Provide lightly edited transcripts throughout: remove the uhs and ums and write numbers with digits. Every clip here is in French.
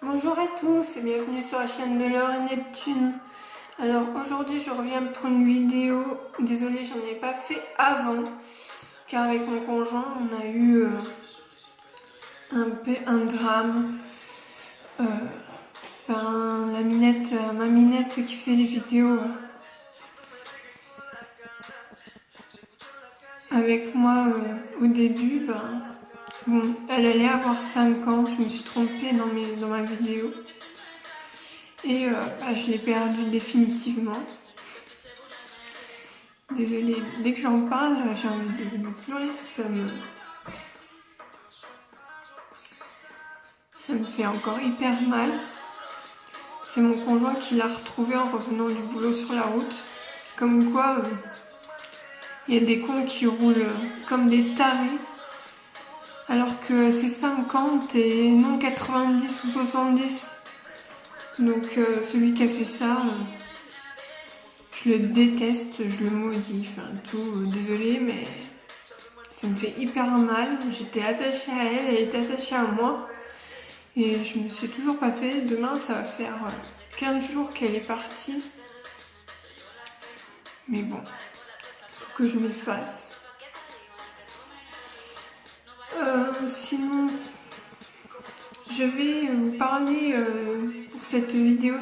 Bonjour à tous et bienvenue sur la chaîne de Laure et Neptune. Alors aujourd'hui je reviens pour une vidéo, désolée j'en ai pas fait avant car avec mon conjoint on a eu un drame. Ma minette qui faisait les vidéos avec moi au début, bon, elle allait avoir 5 ans, je me suis trompée dans ma vidéo. Et je l'ai perdu définitivement. Désolée, dès que j'en parle, j'ai envie de pleurer, ça me fait encore hyper mal. C'est mon conjoint qui l'a retrouvée en revenant du boulot sur la route. Comme quoi, il y a des cons qui roulent comme des tarés, alors que c'est 50 et non 90 ou 70. Donc celui qui a fait ça, je le déteste, je le maudis, enfin tout, désolée, mais ça me fait hyper mal. J'étais attachée à elle, elle était attachée à moi, et je me suis toujours pas fait. Demain, ça va faire 15 jours qu'elle est partie. Mais bon, faut que je m'y fasse. Sinon, je vais vous parler pour cette vidéo,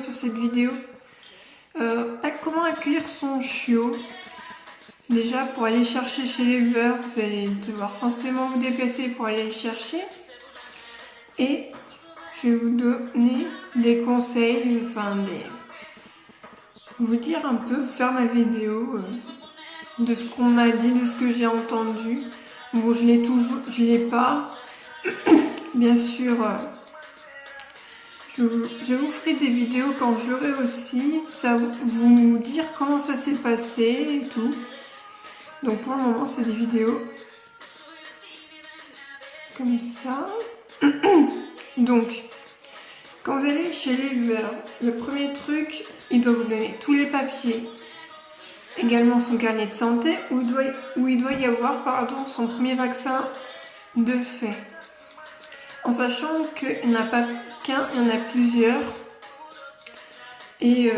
comment accueillir son chiot. Déjà, pour aller chercher chez l'éleveur, vous allez devoir forcément vous déplacer pour aller le chercher. Et je vais vous donner des conseils, vous dire un peu, faire ma vidéo de ce qu'on m'a dit, de ce que j'ai entendu. Bon, je l'ai pas. Bien sûr, je vous ferai des vidéos quand je l'aurai aussi. Ça vous dire comment ça s'est passé et tout. Donc pour le moment, c'est des vidéos comme ça. Donc, quand vous allez chez l'éleveur, le premier truc, il doit vous donner tous les papiers. Également son carnet de santé où il doit y avoir son premier vaccin de fait. En sachant qu'il n'y en a pas qu'un, il y en a plusieurs. Et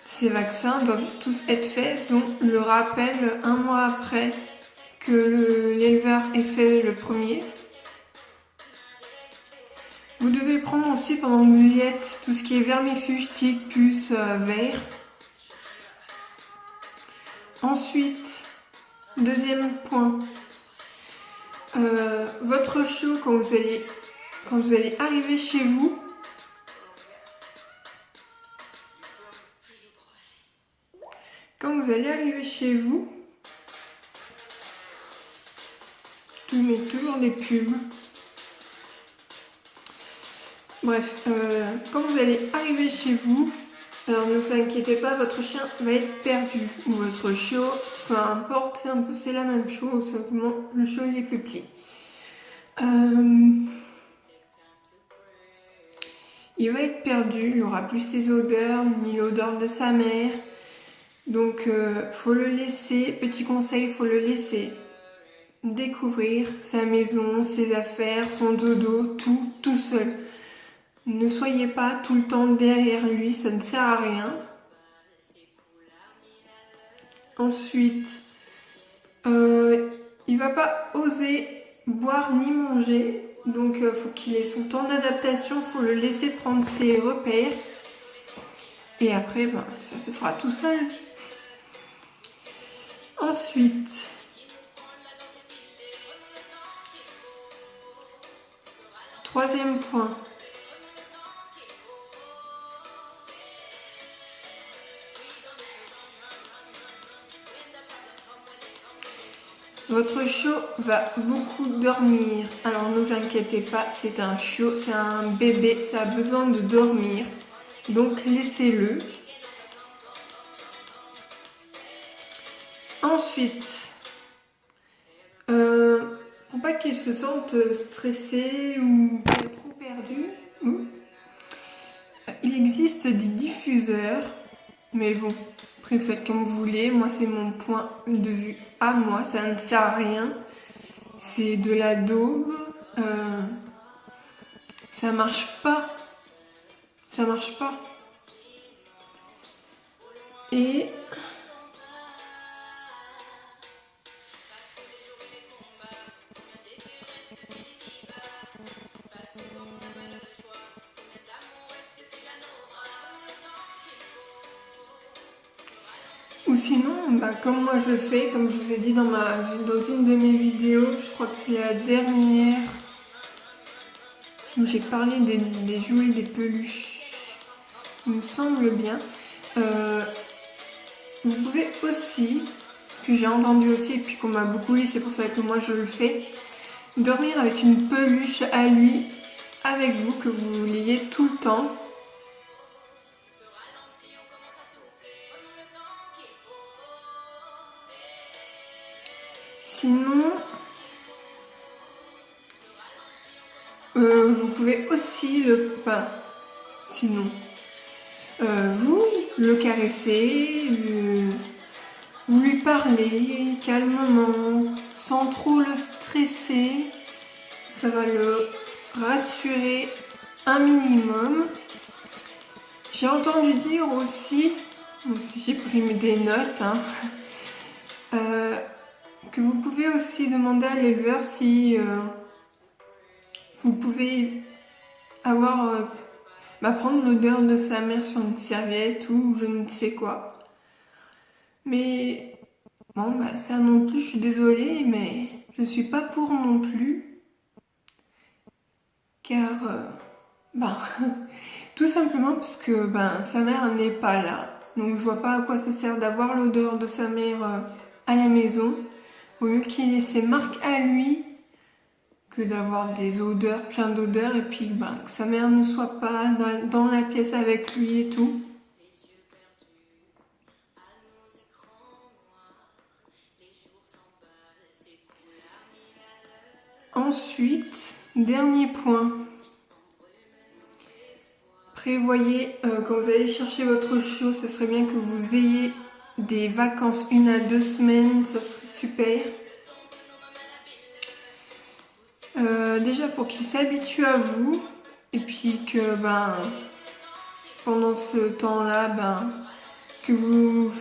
ces vaccins doivent tous être faits, donc le rappel 1 mois après que l'éleveur ait fait le premier. Vous devez prendre aussi pendant que vous y êtes tout ce qui est vermifuge, tiques, puces, vers. Ensuite, deuxième point, votre chiot quand vous allez arriver chez vous, je mets toujours des pubs. Bref, quand vous allez arriver chez vous, alors ne vous inquiétez pas, votre chien va être perdu. Ou votre chiot, peu importe, c'est la même chose, simplement le chiot il est plus petit. Il va être perdu, il n'aura plus ses odeurs, ni l'odeur de sa mère. Donc faut le laisser, petit conseil, faut le laisser découvrir sa maison, ses affaires, son dodo, tout seul. Ne soyez pas tout le temps derrière lui, ça ne sert à rien. Ensuite, il va pas oser boire ni manger, donc faut qu'il ait son temps d'adaptation, faut le laisser prendre ses repères. Et après, ça se fera tout seul. Ensuite, troisième point. Votre chiot va beaucoup dormir. Alors ne vous inquiétez pas, c'est un chiot, c'est un bébé, ça a besoin de dormir. Donc laissez-le. Ensuite, pour pas qu'il se sente stressé ou trop perdu, il existe des diffuseurs, mais bon, faites comme vous voulez. Moi, c'est mon point de vue à moi, ça ne sert à rien. c'est de la daube. Ça marche pas. Ça marche pas. Et ou sinon, bah, comme moi je fais, comme je vous ai dit dans une de mes vidéos, je crois que c'est la dernière, où j'ai parlé des jouets, des peluches, il me semble bien. Vous pouvez aussi, que j'ai entendu aussi et puis qu'on m'a beaucoup dit, c'est pour ça que moi je le fais, dormir avec une peluche à lui avec vous, que vous l'ayez tout le temps. Sinon, vous pouvez aussi vous le caresser, vous lui parler calmement, sans trop le stresser. Ça va le rassurer un minimum. J'ai entendu dire aussi j'ai pris des notes, que vous pouvez aussi demander à l'éleveur si vous pouvez prendre l'odeur de sa mère sur une serviette ou je ne sais quoi. Mais bon, ça non plus, je suis désolée, mais je suis pas pour non plus. Car, tout simplement parce que sa mère n'est pas là. Donc je vois pas à quoi ça sert d'avoir l'odeur de sa mère à la maison. Au mieux qu'il ait ses marques à lui que d'avoir des odeurs, plein d'odeurs, et puis que sa mère ne soit pas dans la pièce avec lui et tout. Ensuite, dernier point. Prévoyez, quand vous allez chercher votre chiot, ça serait bien que vous ayez des vacances 1 à 2 semaines, ça serait super. Déjà pour qu'il s'habitue à vous, et puis que pendant ce temps-là, que vous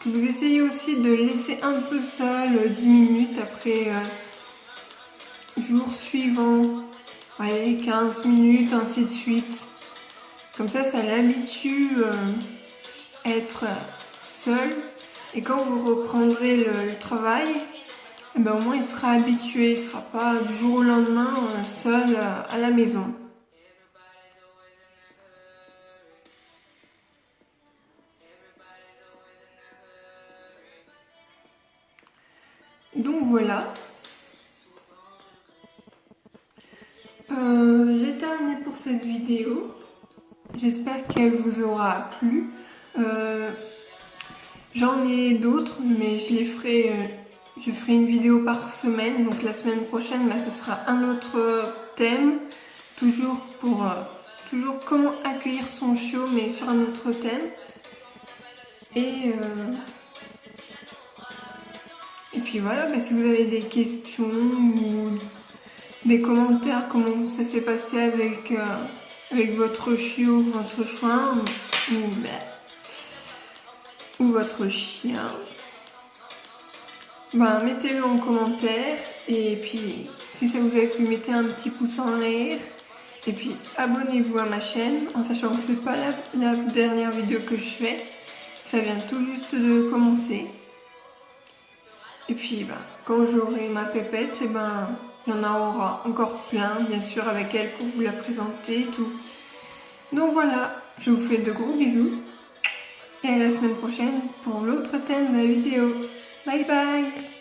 essayez aussi de le laisser un peu seul 10 minutes après jour suivant, 15 minutes, ainsi de suite. Comme ça l'habitue à être seul, et quand vous reprendrez le travail, au moins il sera habitué, il ne sera pas du jour au lendemain seul à la maison. Donc voilà. J'ai terminé pour cette vidéo. J'espère qu'elle vous aura plu. J'en ai d'autres, mais je ferai une vidéo par semaine. Donc la semaine prochaine, ça sera un autre thème. Toujours comment accueillir son chiot, mais sur un autre thème. Et puis voilà, si vous avez des questions ou des commentaires, comment ça s'est passé avec votre chiot, votre chien ou votre chien, mettez-le en commentaire, et puis si ça vous a plu, mettez un petit pouce en l'air, et puis abonnez-vous à ma chaîne, en sachant que c'est pas la dernière vidéo que je fais, ça vient tout juste de commencer. Et puis quand j'aurai ma pépette, il y en aura encore plein, bien sûr, avec elle pour vous la présenter et tout. Donc voilà, je vous fais de gros bisous. Et à la semaine prochaine pour l'autre thème de la vidéo. Bye bye!